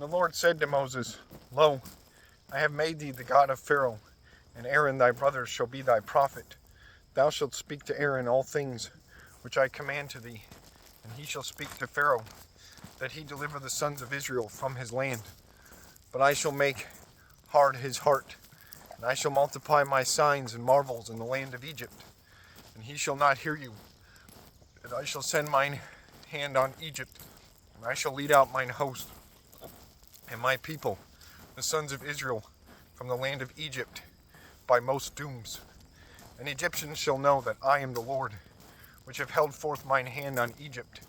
And the Lord said to Moses, Lo, I have made thee the God of Pharaoh, and Aaron thy brother shall be thy prophet. Thou shalt speak to Aaron all things which I command to thee, and he shall speak to Pharaoh, that he deliver the sons of Israel from his land. But I shall make hard his heart, and I shall multiply my signs and marvels in the land of Egypt, and he shall not hear you. And I shall send mine hand on Egypt, and I shall lead out mine host and my people, the sons of Israel, from the land of Egypt by most dooms. And Egyptians shall know that I am the Lord, which have held forth mine hand on Egypt,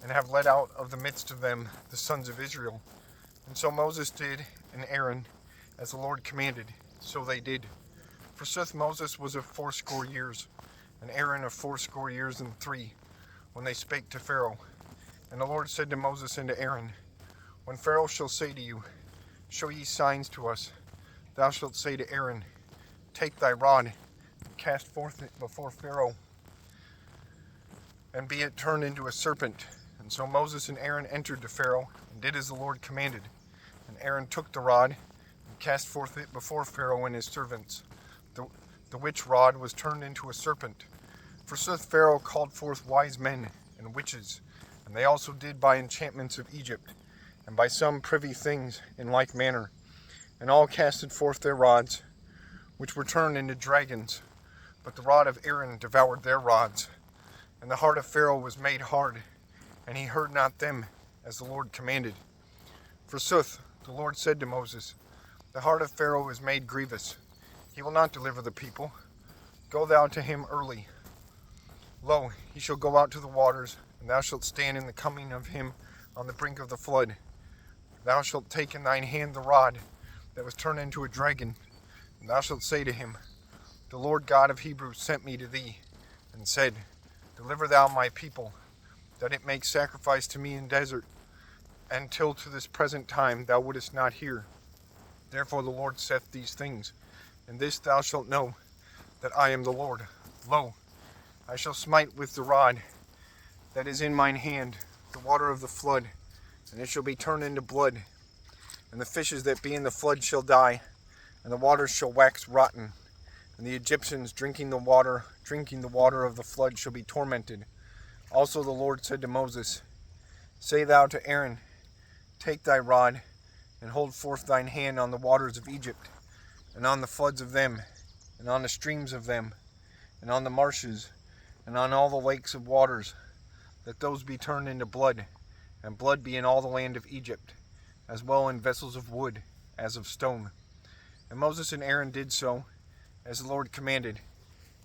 and have led out of the midst of them the sons of Israel. And so Moses did, and Aaron, as the Lord commanded, so they did. Forsooth Moses was of 80 years, and Aaron of 80 years and 3, when they spake to Pharaoh. And the Lord said to Moses and to Aaron, When Pharaoh shall say to you, Show ye signs to us, thou shalt say to Aaron, Take thy rod, and cast forth it before Pharaoh, and be it turned into a serpent. And so Moses and Aaron entered to Pharaoh, and did as the Lord commanded. And Aaron took the rod, and cast forth it before Pharaoh and his servants. The which rod was turned into a serpent. Forsooth Pharaoh called forth wise men and witches, and they also did by enchantments of Egypt, and by some privy things in like manner. And all casted forth their rods, which were turned into dragons. But the rod of Aaron devoured their rods. And the heart of Pharaoh was made hard, and he heard not them, as the Lord commanded. Forsooth, the Lord said to Moses, The heart of Pharaoh is made grievous. He will not deliver the people. Go thou to him early. Lo, he shall go out to the waters, and thou shalt stand in the coming of him on the brink of the flood. Thou shalt take in thine hand the rod that was turned into a dragon, and thou shalt say to him, The Lord God of Hebrews sent me to thee, and said, Deliver thou my people, that it make sacrifice to me in desert, and till to this present time thou wouldest not hear. Therefore the Lord saith these things, and this thou shalt know, that I am the Lord. Lo, I shall smite with the rod that is in mine hand the water of the flood, and it shall be turned into blood, and the fishes that be in the flood shall die, and the waters shall wax rotten, and the Egyptians drinking the water of the flood shall be tormented. Also the Lord said to Moses, Say thou to Aaron, Take thy rod, and hold forth thine hand on the waters of Egypt, and on the floods of them, and on the streams of them, and on the marshes, and on all the lakes of waters, that those be turned into blood, and blood be in all the land of Egypt, as well in vessels of wood as of stone. And Moses and Aaron did so, as the Lord commanded.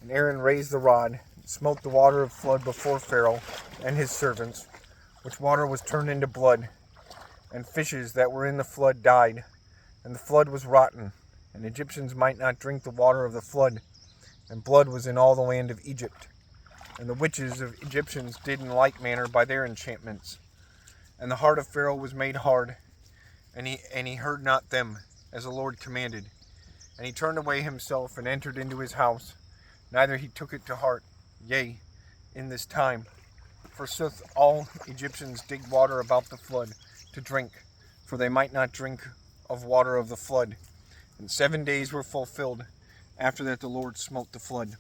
And Aaron raised the rod, and smote the water of flood before Pharaoh and his servants, which water was turned into blood, and fishes that were in the flood died, and the flood was rotten, and Egyptians might not drink the water of the flood, and blood was in all the land of Egypt. And the witches of Egyptians did in like manner by their enchantments. And the heart of Pharaoh was made hard, and he heard not them, as the Lord commanded. And he turned away himself, and entered into his house, neither he took it to heart, yea, in this time. Forsooth all Egyptians digged water about the flood to drink, for they might not drink of water of the flood. And 7 days were fulfilled, after that the Lord smote the flood.